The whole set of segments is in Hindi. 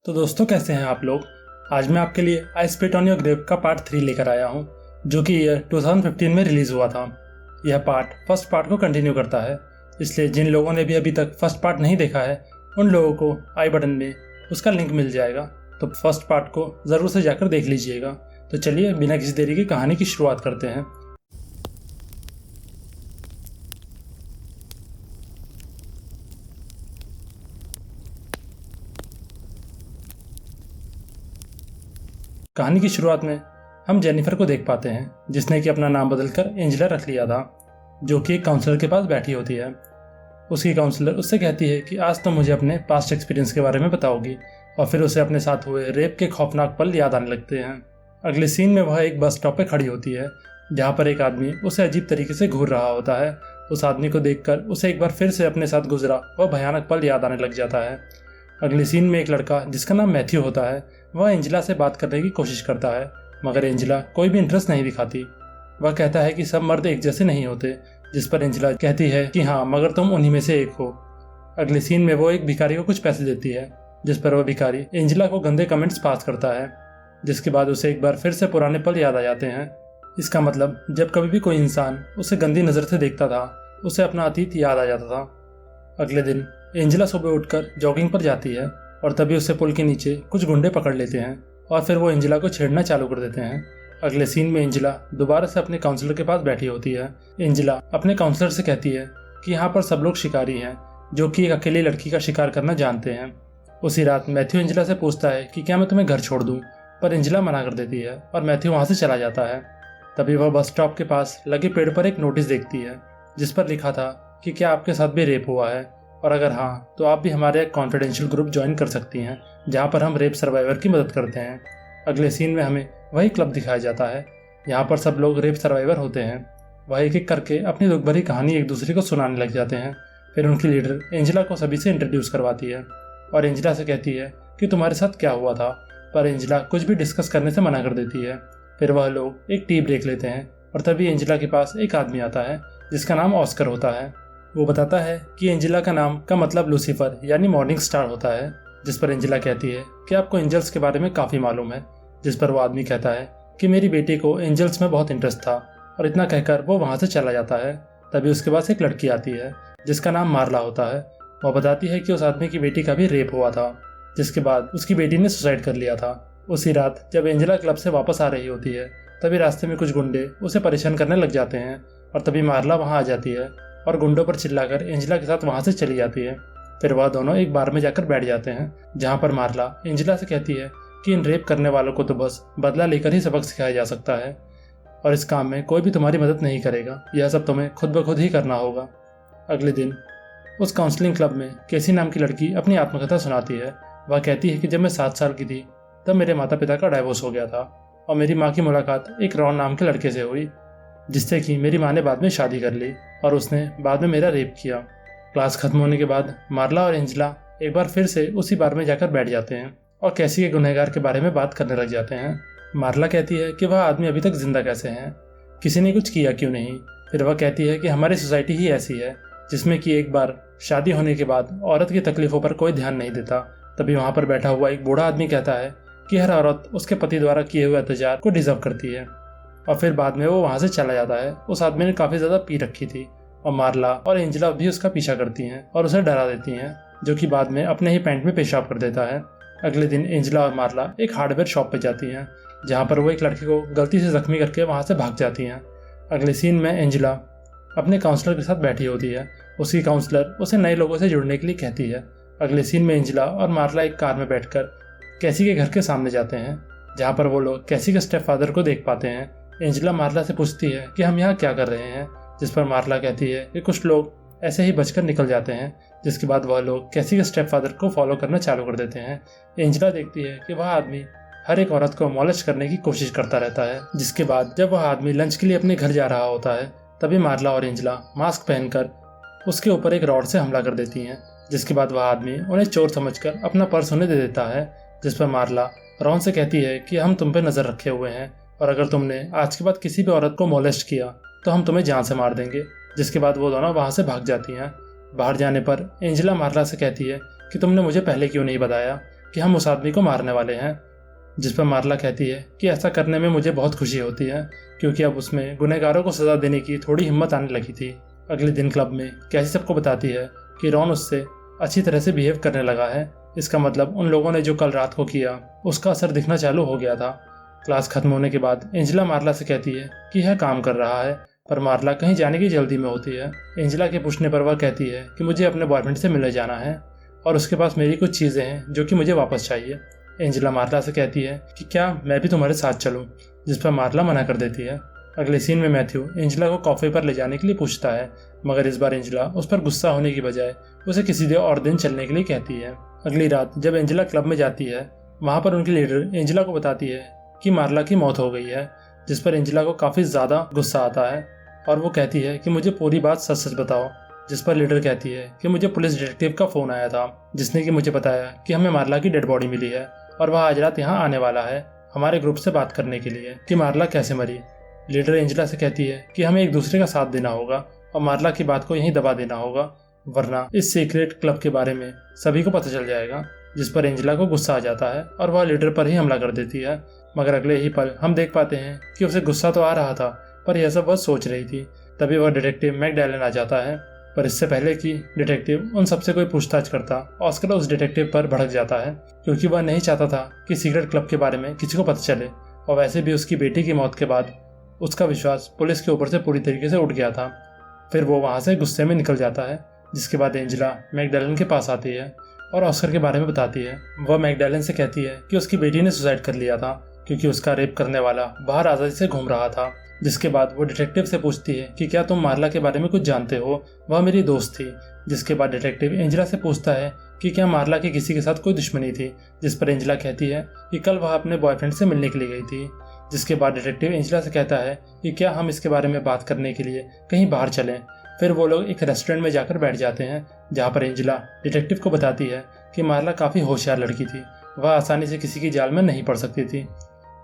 तो दोस्तों कैसे हैं आप लोग। आज मैं आपके लिए I spit on your grave का पार्ट 3 लेकर आया हूं, जो कि ईयर 2015 में रिलीज़ हुआ था। यह पार्ट फर्स्ट पार्ट को कंटिन्यू करता है, इसलिए जिन लोगों ने भी अभी तक फर्स्ट पार्ट नहीं देखा है उन लोगों को आई बटन में उसका लिंक मिल जाएगा, तो फर्स्ट पार्ट को ज़रूर से जाकर देख लीजिएगा। तो चलिए बिना किसी देरी की कहानी की शुरुआत करते हैं। कहानी की शुरुआत में हम जेनिफर को देख पाते हैं, जिसने कि अपना नाम बदलकर एंजेला रख लिया था, जो कि एक काउंसलर के पास बैठी होती है। उसकी काउंसलर उससे कहती है कि आज तुम मुझे अपने पास्ट एक्सपीरियंस के बारे में बताओगी, और फिर उसे अपने साथ हुए रेप के खौफनाक पल याद आने लगते हैं। अगले सीन में वह एक बस स्टॉप पर खड़ी होती है, जहाँ पर एक आदमी उसे अजीब तरीके से घूर रहा होता है। उस आदमी को देखकर उसे एक बार फिर से अपने साथ गुजरा वह भयानक पल याद आने लग जाता है। अगले सीन में एक लड़का जिसका नाम मैथ्यू होता है, वह एंजेला से बात करने की कोशिश करता है, मगर एंजेला कोई भी इंटरेस्ट नहीं दिखाती। वह कहता है कि सब मर्द एक जैसे नहीं होते, जिस पर एंजेला कहती है कि हाँ, मगर तुम उन्हीं में से एक हो। अगले सीन में वो एक भिखारी को कुछ पैसे देती है, जिस पर वह भिखारी एंजेला को गंदे कमेंट्स पास करता है, जिसके बाद उसे एक बार फिर से पुराने पल याद आ जाते हैं। इसका मतलब जब कभी भी कोई इंसान उसे गंदी नज़र से देखता था, उसे अपना अतीत याद आ जाता था। अगले दिन एंजेला सुबह उठकर जॉगिंग पर जाती है, और तभी उसे पुल के नीचे कुछ गुंडे पकड़ लेते हैं, और फिर वो एंजेला को छेड़ना चालू कर देते हैं। अगले सीन में एंजेला दोबारा से अपने काउंसलर के पास बैठी होती है। एंजेला अपने काउंसलर से कहती है कि यहाँ पर सब लोग शिकारी हैं, जो कि एक अकेली लड़की का शिकार करना जानते हैं। उसी रात मैथ्यू एंजेला से पूछता है कि क्या मैं तुम्हें घर छोड़ दूँ, पर एंजेला मना कर देती है और मैथ्यू वहाँ से चला जाता है। तभी वह बस स्टॉप के पास लगे पेड़ पर एक नोटिस देखती है, जिस पर लिखा था कि क्या आपके साथ भी रेप हुआ है, और अगर हाँ तो आप भी हमारे एक कॉन्फिडेंशियल ग्रुप ज्वाइन कर सकती हैं, जहाँ पर हम रेप सर्वाइवर की मदद करते हैं। अगले सीन में हमें वही क्लब दिखाया जाता है, यहाँ पर सब लोग रेप सर्वाइवर होते हैं। वह एक एक करके अपनी दुख भरी कहानी एक दूसरे को सुनाने लग जाते हैं। फिर उनकी लीडर एंजेला को सभी से इंट्रोड्यूस करवाती है, और एंजेला से कहती है कि तुम्हारे साथ क्या हुआ था, पर एंजेला कुछ भी डिस्कस करने से मना कर देती है। फिर वह लोग एक टी ब्रेक लेते हैं, और तभी एंजेला के पास एक आदमी आता है जिसका नाम ऑस्कर होता है। वो बताता है कि एंजेला का नाम का मतलब लूसीफर यानी मॉर्निंग स्टार होता है, जिस पर एंजेला कहती है कि आपको एंजल्स के बारे में काफ़ी मालूम है, जिस पर वो आदमी कहता है कि मेरी बेटी को एंजल्स में बहुत इंटरेस्ट था, और इतना कहकर वो वहाँ से चला जाता है। तभी उसके पास एक लड़की आती है जिसका नाम मार्ला होता है। वह बताती है कि उस आदमी की बेटी का भी रेप हुआ था, जिसके बाद उसकी बेटी ने सुसाइड कर लिया था। उसी रात जब एंजेला क्लब से वापस आ रही होती है, तभी रास्ते में कुछ गुंडे उसे परेशान करने लग जाते हैं, और तभी मार्ला वहाँ आ जाती है और गुंडों पर चिल्लाकर एंजेला के साथ वहाँ से चली जाती है। फिर वह दोनों एक बार में जाकर बैठ जाते हैं, जहाँ पर मार्ला एंजेला से कहती है कि इन रेप करने वालों को तो बस बदला लेकर ही सबक सिखाया जा सकता है, और इस काम में कोई भी तुम्हारी मदद नहीं करेगा, यह सब तुम्हें खुद ब खुद ही करना होगा। अगले दिन उस काउंसलिंग क्लब में केसी नाम की लड़की अपनी आत्मकथा सुनाती है। वह कहती है कि जब मैं 7 साल की थी तब मेरे माता पिता का डाइवोर्स हो गया था, और मेरी माँ की मुलाकात एक रॉन नाम के लड़के से हुई, जिससे कि मेरी माँ ने बाद में शादी कर ली, और उसने बाद में मेरा रेप किया। क्लास खत्म होने के बाद मार्ला और एंजेला एक बार फिर से उसी बार में जाकर बैठ जाते हैं, और कैसी के गुनहगार के बारे में बात करने लग जाते हैं। मार्ला कहती है कि वह आदमी अभी तक जिंदा कैसे हैं, किसी ने कुछ किया क्यों नहीं। फिर वह कहती है कि हमारी सोसाइटी ही ऐसी है, जिसमें कि एक बार शादी होने के बाद औरत की तकलीफ़ों पर कोई ध्यान नहीं देता। तभी वहाँ पर बैठा हुआ एक बूढ़ा आदमी कहता है कि हर औरत उसके पति द्वारा किए हुए अत्याचार को डिजर्व करती है, और फिर बाद में वो वहाँ से चला जाता है। उस आदमी ने काफ़ी ज़्यादा पी रखी थी, और मार्ला और एंजेला भी उसका पीछा करती हैं और उसे डरा देती हैं, जो कि बाद में अपने ही पैंट में पेशाब कर देता है। अगले दिन एंजेला और मार्ला एक हार्डवेयर शॉप पर जाती हैं, जहाँ पर वो एक लड़के को गलती से जख्मी करके वहाँ से भाग जाती हैं। अगले सीन में एंजेला अपने काउंसलर के साथ बैठी होती है। उसकी काउंसलर उसे नए लोगों से जुड़ने के लिए कहती है। अगले सीन में एंजेला और मार्ला एक कार में बैठकर कैसी के घर के सामने जाते हैं, जहाँ पर वो लोग कैसी के स्टेप फादर को देख पाते हैं। एंजेला मार्ला से पूछती है कि हम यहाँ क्या कर रहे हैं, जिस पर मार्ला कहती है कि कुछ लोग ऐसे ही बचकर निकल जाते हैं, जिसके बाद वह लोग कैसी के स्टेप फादर को फॉलो करना चालू कर देते हैं। एंजेला देखती है कि वह आदमी हर एक औरत को मॉलेस्ट करने की कोशिश करता रहता है, जिसके बाद जब वह आदमी लंच के लिए अपने घर जा रहा होता है, तभी मार्ला और एंजेला मास्क पहनकर उसके ऊपर एक रॉड से हमला कर देती हैं, जिसके बाद वह आदमी उन्हें चोर समझकर अपना पर्स उन्हें दे देता है, जिस पर मार्ला रॉन से कहती है कि हम तुम पे नज़र रखे हुए हैं, और अगर तुमने आज के बाद किसी भी औरत को मोलेस्ट किया तो हम तुम्हें जान से मार देंगे। जिसके बाद वो दोनों वहाँ से भाग जाती हैं। बाहर जाने पर एंजेला मार्ला से कहती है कि तुमने मुझे पहले क्यों नहीं बताया, कि हम उस आदमी को मारने वाले हैं, जिस पर मार्ला कहती है कि ऐसा करने में मुझे बहुत खुशी होती है क्योंकि अब उसमें गुनहगारों को सज़ा देने की थोड़ी हिम्मत आने लगी थी। अगले दिन क्लब में कैसी सबको बताती है कि रॉन उससे अच्छी तरह से बिहेव करने लगा है। इसका मतलब उन लोगों ने जो कल रात को किया उसका असर दिखना चालू हो गया था। क्लास खत्म होने के बाद एंजेला मार्ला से कहती है कि यह काम कर रहा है, पर मार्ला कहीं जाने की जल्दी में होती है। एंजेला के पूछने पर वह कहती है कि मुझे अपने बॉयफ्रेंड से मिलने जाना है और उसके पास मेरी कुछ चीज़ें हैं जो कि मुझे वापस चाहिए। एंजेला मार्ला से कहती है कि क्या मैं भी तुम्हारे साथ चलूं, जिस पर मार्ला मना कर देती है। अगले सीन में मैथ्यू एंजेला को कॉफ़ी पर ले जाने के लिए पूछता है, मगर इस बार एंजेला उस पर गुस्सा होने की बजाय उसे किसी और दिन चलने के लिए कहती है। अगली रात जब एंजेला क्लब में जाती है, वहाँ पर उनकी लीडर एंजेला को बताती है कि मार्ला की मौत हो गई है, जिस पर एंजेला को काफ़ी ज़्यादा गुस्सा आता है और वो कहती है कि मुझे पूरी बात सच सच बताओ। जिस पर लीडर कहती है कि मुझे पुलिस डिटेक्टिव का फ़ोन आया था, जिसने कि मुझे बताया कि हमें मार्ला की डेड बॉडी मिली है और वह आज रात यहाँ आने वाला है हमारे ग्रुप से बात करने के लिए कि मार्ला कैसे मरी। लीडर एंजेला से कहती है कि हमें एक दूसरे का साथ देना होगा और मार्ला की बात को यहीं दबा देना होगा, वरना इस सीक्रेट क्लब के बारे में सभी को पता चल जाएगा। जिस पर एंजेला को गुस्सा आ जाता है और वह लीडर पर ही हमला कर देती है। मगर अगले ही पल हम देख पाते हैं कि उसे गुस्सा तो आ रहा था, पर यह सब वह सोच रही थी। तभी वह डिटेक्टिव मैकडैलन आ जाता है, पर इससे पहले कि डिटेक्टिव उन सबसे कोई पूछताछ करता, ऑस्कर उस डिटेक्टिव पर भड़क जाता है क्योंकि वह नहीं चाहता था कि सीक्रेट क्लब के बारे में किसी को पता चले। और वैसे भी उसकी बेटी की मौत के बाद उसका विश्वास पुलिस के ऊपर से पूरी तरीके से उठ गया था। फिर वो वहाँ से गुस्से में निकल जाता है, जिसके बाद एंजेला मैकडैलन के पास आती है और ऑस्कर के बारे में बताती है। वह मैकडैलन से कहती है कि उसकी बेटी ने सुसाइड कर लिया था क्योंकि उसका रेप करने वाला बाहर आज़ादी से घूम रहा था। जिसके बाद वो डिटेक्टिव से पूछती है कि क्या तुम मार्ला के बारे में कुछ जानते हो, वह मेरी दोस्त थी। जिसके बाद डिटेक्टिव एंजेला से पूछता है कि क्या मार्ला की किसी के साथ कोई दुश्मनी थी, जिस पर एंजेला कहती है कि कल वह अपने बॉयफ्रेंड से मिलने के लिए गई थी। जिसके बाद डिटेक्टिव एंजेला से कहता है कि क्या हम इसके बारे में बात करने के लिए कहीं बाहर चलें। फिर वो लोग एक रेस्टोरेंट में जाकर बैठ जाते हैं, जहाँ पर एंजेला डिटेक्टिव को बताती है कि मार्ला काफ़ी होशियार लड़की थी, वह आसानी से किसी की जाल में नहीं पड़ सकती थी।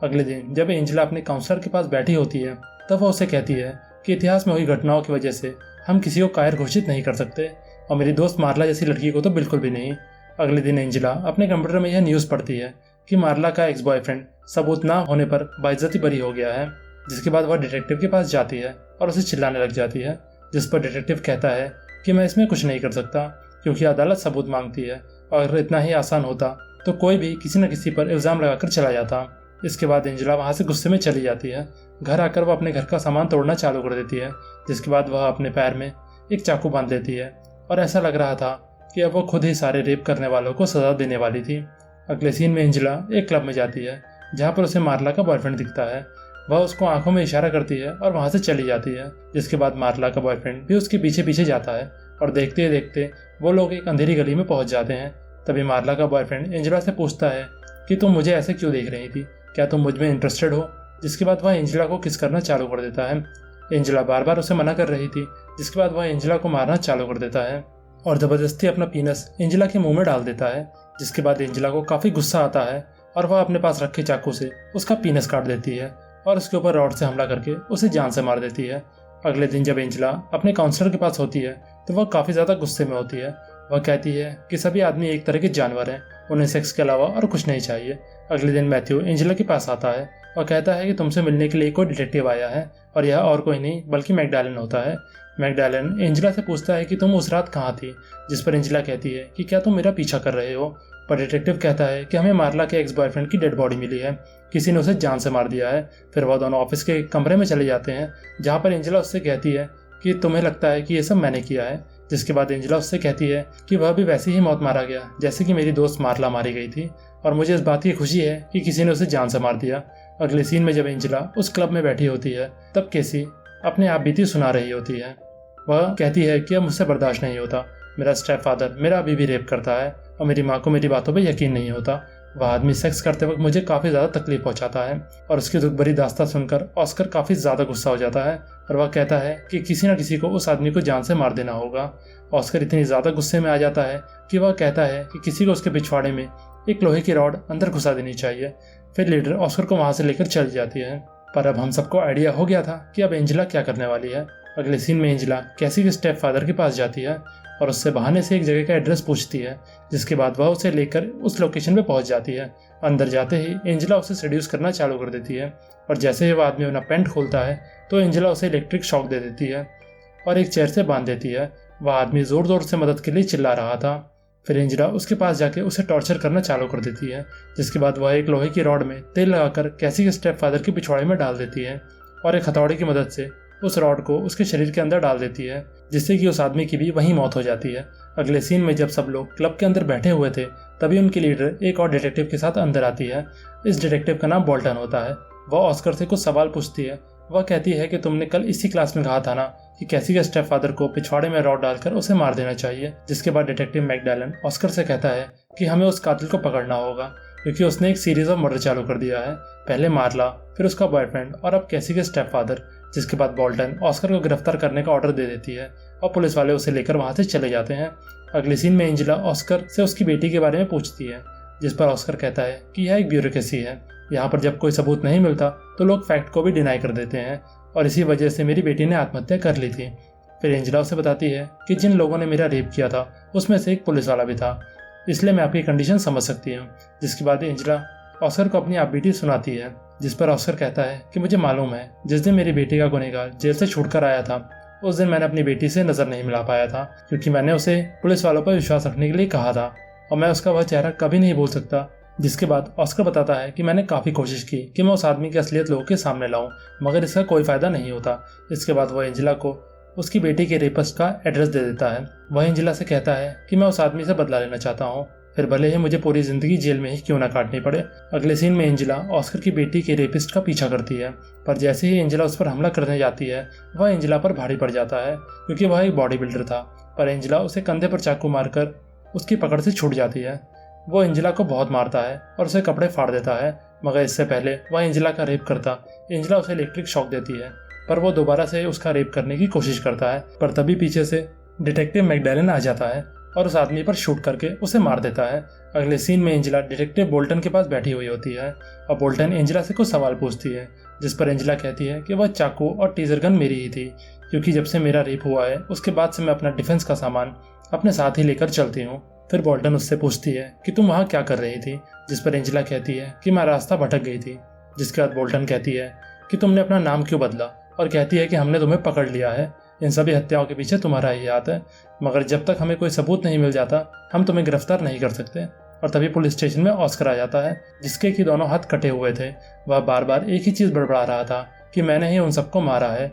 अगले दिन जब एंजेला अपने काउंसलर के पास बैठी होती है, तब वह उसे कहती है कि इतिहास में हुई घटनाओं की वजह से हम किसी को कायर घोषित नहीं कर सकते, और मेरी दोस्त मार्ला जैसी लड़की को तो बिल्कुल भी नहीं। अगले दिन एंजेला अपने कंप्यूटर में यह न्यूज़ पढ़ती है कि मार्ला का एक्स बॉयफ्रेंड सबूत ना होने पर बाइज्जती बरी हो गया है। जिसके बाद वह डिटेक्टिव के पास जाती है और उसे चिल्लाने लग जाती है, जिस पर डिटेक्टिव कहता है कि मैं इसमें कुछ नहीं कर सकता क्योंकि अदालत सबूत मांगती है, और अगर इतना ही आसान होता तो कोई भी किसी न किसी पर इल्ज़ाम लगाकर चला जाता। इसके बाद एंजेला वहाँ से गुस्से में चली जाती है। घर आकर वह अपने घर का सामान तोड़ना चालू कर देती है, जिसके बाद वह अपने पैर में एक चाकू बांध लेती है और ऐसा लग रहा था कि अब वो खुद ही सारे रेप करने वालों को सज़ा देने वाली थी। अगले सीन में एंजेला एक क्लब में जाती है, जहाँ पर उसे मार्ला का बॉयफ्रेंड दिखता है। वह उसको आंखों में इशारा करती है और वहाँ से चली जाती है। जिसके बाद मार्ला का बॉयफ्रेंड भी उसके पीछे पीछे जाता है और देखते ही देखते वो लोग एक अंधेरी गली में पहुँच जाते हैं। तभी मार्ला का बॉयफ्रेंड एंजेला से पूछता है कि तुम मुझे ऐसे क्यों देख रही थी, क्या तुम मुझ में इंटरेस्टेड हो। जिसके बाद वह एंजेला को किस करना चालू कर देता है। एंजेला बार बार उसे मना कर रही थी, जिसके बाद वह एंजेला को मारना चालू कर देता है और ज़बरदस्ती अपना पीनस एंजेला के मुंह में डाल देता है। जिसके बाद एंजेला को काफ़ी गुस्सा आता है और वह अपने पास रखे चाकू से उसका पीनस काट देती है और उसके ऊपर रॉड से हमला करके उसे जान से मार देती है। अगले दिन जब एंजेला अपने काउंसलर के पास होती है तो वह काफ़ी ज़्यादा गुस्से में होती है। वह कहती है कि सभी आदमी एक तरह के जानवर हैं, उन्हें सेक्स के अलावा और कुछ नहीं चाहिए। अगले दिन मैथ्यू एंजेला के पास आता है और कहता है कि तुमसे मिलने के लिए कोई डिटेक्टिव आया है और यह और कोई नहीं बल्कि मैकडैलन होता है। मैकडैलन एंजेला से पूछता है कि तुम उस रात कहाँ थी, जिस पर एंजेला कहती है कि क्या तुम मेरा पीछा कर रहे हो। पर डिटेक्टिव कहता है कि हमें मार्ला के एक्स बॉयफ्रेंड की डेड बॉडी मिली है, किसी ने उसे जान से मार दिया है। फिर वह दोनों ऑफिस के कमरे में चले जाते हैं, जहाँ पर एंजेला उससे कहती है कि तुम्हें लगता है कि ये सब मैंने किया है। जिसके बाद एंजेला उससे कहती है कि वह भी वैसे ही मौत मारा गया जैसे कि मेरी दोस्त मार्ला मारी गई थी, और मुझे इस बात की खुशी है कि किसी ने उसे जान से मार दिया। अगले सीन में जब एंजेला उस क्लब में बैठी होती है, तब केसी अपने आप बीती सुना रही होती है। वह कहती है कि अब मुझसे बर्दाश्त नहीं होता, मेरा स्टेप फादर मेरा अभी भी रेप करता है और मेरी माँ को मेरी बातों पर यकीन नहीं होता। वह आदमी सेक्स करते वक्त मुझे काफ़ी ज़्यादा तकलीफ पहुँचाता है। और उसकी दुख भरी दास्तां सुनकर ऑस्कर काफ़ी ज़्यादा गुस्सा हो जाता है और वह कहता है कि किसी न किसी को उस आदमी को जान से मार देना होगा। ऑस्कर इतनी ज़्यादा गुस्से में आ जाता है कि वह कहता है कि किसी को उसके पिछवाड़े में एक लोहे की रॉड अंदर घुसा देनी चाहिए। फिर लीडर ऑस्कर को वहाँ से लेकर चली जाती है। पर अब हम सबको आइडिया हो गया था कि अब एंजेला क्या करने वाली है। अगले सीन में एंजेला कैसी के स्टेप फादर के पास जाती है और उससे बहाने से एक जगह का एड्रेस पूछती है, जिसके बाद वह उसे लेकर उस लोकेशन पे पहुंच जाती है। अंदर जाते ही एंजेला उसे सेड्यूस करना चालू कर देती है और जैसे ही वह आदमी अपना पैंट खोलता है तो एंजेला उसे इलेक्ट्रिक शॉक दे देती है और एक चेयर से बांध देती है। वह आदमी जोर जोर से मदद के लिए चिल्ला रहा था। फिर एंजेला उसके पास जाके उसे टॉर्चर करना चालू कर देती है, जिसके बाद वह एक लोहे की रॉड में तेल लगाकर कैसी के स्टेप फादर के पिछवाड़े में डाल देती है और एक हथौड़े की मदद से उस रॉड को उसके शरीर के अंदर डाल देती है, जिससे कि उस आदमी की भी वहीं मौत हो जाती है। अगले सीन में जब सब लोग क्लब के अंदर बैठे हुए थे तभी उनकी लीडर एक और डिटेक्टिव के साथ अंदर आती है। इस डिटेक्टिव का नाम बोल्टन होता है। वह ऑस्कर से कुछ सवाल पूछती है। वह कहती है कि तुमने कल इसी क्लास में कहा था ना कि कैसी के स्टेप फादर को पिछवाड़े में रॉड डालकर उसे मार देना चाहिए। जिसके बाद डिटेक्टिव मैकडैलन ऑस्कर से कहता है कि हमें उस कातिल को पकड़ना होगा क्योंकि उसने एक सीरीज ऑफ मर्डर चालू कर दिया है, पहले मार्ला, फिर उसका बॉयफ्रेंड और अब कैसी के स्टेप फादर। जिसके बाद बोल्टन ऑस्कर को गिरफ्तार करने का ऑर्डर दे देती है और पुलिस वाले उसे लेकर वहां से चले जाते हैं। अगले सीन में एंजेला ऑस्कर से उसकी बेटी के बारे में पूछती है, जिस पर ऑस्कर कहता है कि यह एक ब्यूरोक्रेसी है, यहाँ पर जब कोई सबूत नहीं मिलता तो लोग फैक्ट को भी डिनाई कर देते हैं और इसी वजह से मेरी बेटी ने आत्महत्या कर ली थी। फिर एंजेला उसे बताती है कि जिन लोगों ने मेरा रेप किया था उसमें से एक पुलिस वाला भी था, इसलिए मैं आपकी कंडीशन समझ सकती हूँ। जिसके बाद एंजेला ऑस्कर को अपनी आपबीती सुनाती है, जिस पर ऑस्कर कहता है कि मुझे मालूम है जिस दिन मेरी बेटी का गुनहगार जेल से छूटकर आया था उस दिन मैंने अपनी बेटी से नजर नहीं मिला पाया था क्योंकि मैंने उसे पुलिस वालों पर विश्वास रखने के लिए कहा था और मैं उसका वह चेहरा कभी नहीं भूल सकता। जिसके बाद ऑस्कर बताता है कि मैंने काफ़ी कोशिश की कि मैं उस आदमी की असलियत लोगों के सामने लाऊं, मगर इसका कोई फ़ायदा नहीं होता। इसके बाद वह एंजेला को उसकी बेटी के रेपिस्ट का एड्रेस दे देता है। वह एंजेला से कहता है कि मैं उस आदमी से बदला लेना चाहता हूँ, फिर भले ही मुझे पूरी जिंदगी जेल में ही क्यों ना काटनी पड़े। अगले सीन में एंजेला ऑस्कर की बेटी के रेपिस्ट का पीछा करती है, पर जैसे ही एंजेला उस पर हमला करने जाती है वह एंजेला पर भारी पड़ जाता है क्योंकि वह एक बॉडी बिल्डर था। पर एंजेला उसे कंधे पर चाकू मारकर उसकी पकड़ से छूट जाती है। वो एंजेला को बहुत मारता है और उसे कपड़े फाड़ देता है, मगर इससे पहले वह एंजेला का रेप करता एंजेला उसे इलेक्ट्रिक शॉक देती है, पर वो दोबारा से उसका रेप करने की कोशिश करता है। पर तभी पीछे से डिटेक्टिव मैकडैलन आ जाता है और उस आदमी पर शूट करके उसे मार देता है। अगले सीन में एंजेला डिटेक्टिव बोल्टन के पास बैठी हुई होती है और बोल्टन एंजेला से कुछ सवाल पूछती है, जिस पर एंजेला कहती है कि वह चाकू और टीजर गन मेरी ही थी क्योंकि जब से मेरा रेप हुआ है उसके बाद से मैं अपना डिफेंस का सामान अपने साथ ही लेकर चलती हूँ। फिर बोल्टन उससे पूछती है कि तुम वहाँ क्या कर रही थी, जिस पर एंजेला कहती है कि मैं रास्ता भटक गई थी। जिसके बाद बोल्टन कहती है कि तुमने अपना नाम क्यों बदला और कहती है कि हमने तुम्हें पकड़ लिया है, इन सभी हत्याओं के पीछे तुम्हारा ही हाथ है, मगर जब तक हमें कोई सबूत नहीं मिल जाता हम तुम्हें गिरफ्तार नहीं कर सकते। और तभी पुलिस स्टेशन में ऑस्कर आ जाता है, जिसके कि दोनों हाथ कटे हुए थे। वह बार बार एक ही चीज़ बड़बड़ा रहा था कि मैंने ही उन सबको मारा है।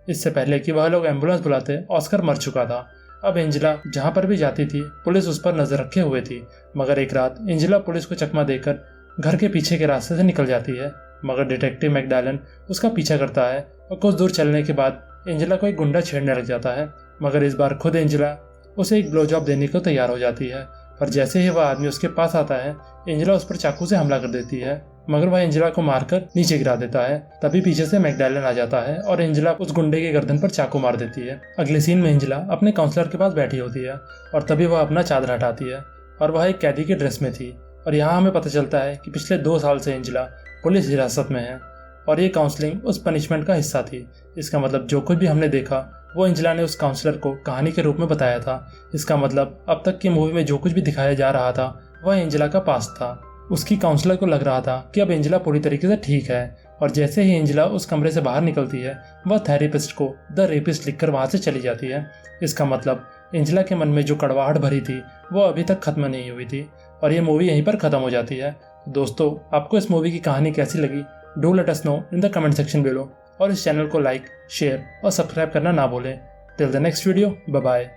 इससे पहले कि वह लोग एम्बुलेंस बुलाते ऑस्कर मर चुका था। अब एंजेला जहाँ पर भी जाती थी पुलिस उस पर नजर रखे हुए थी, मगर एक रात एंजेला पुलिस को चकमा देकर घर के पीछे के रास्ते से निकल जाती है, मगर डिटेक्टिव मैकडैलन उसका पीछा करता है और कुछ दूर चलने के बाद एंजेला को एक गुंडा छेड़ने लग जाता है, मगर इस बार खुद एंजेला उसे एक ब्लो जॉब देने को तैयार हो जाती है। पर जैसे ही वह आदमी उसके पास आता है एंजेला उस पर चाकू से हमला कर देती है, मगर वह एंजेला को मारकर नीचे गिरा देता है। तभी पीछे से मैकडैलन आ जाता है और एंजेला उस गुंडे के गर्दन पर चाकू मार देती है। अगले सीन में एंजेला अपने काउंसलर के पास बैठी होती है और तभी वह अपना चादर हटाती है और वह एक कैदी के ड्रेस में थी। और यहाँ हमें पता चलता है कि पिछले 2 साल से एंजेला पुलिस हिरासत में है और ये काउंसलिंग उस पनिशमेंट का हिस्सा थी। इसका मतलब जो कुछ भी हमने देखा वो एंजेला ने उस काउंसलर को कहानी के रूप में बताया था। इसका मतलब अब तक की मूवी में जो कुछ भी दिखाया जा रहा था वह एंजेला का पास्ट था। उसकी काउंसलर को लग रहा था कि अब एंजेला पूरी तरीके से ठीक है और जैसे ही एंजेला उस कमरे से बाहर निकलती है वह थेरेपिस्ट को द रेपिस्ट लिखकर वहां से चली जाती है। इसका मतलब एंजेला के मन में जो कड़वाहट भरी थी वो अभी तक खत्म नहीं हुई थी और ये मूवी यहीं पर खत्म हो जाती है। दोस्तों, आपको इस मूवी की कहानी कैसी लगी? Do let us know in the comment section below और इस चैनल को लाइक, शेयर और सब्सक्राइब करना ना भूलें। Till the next video, bye bye.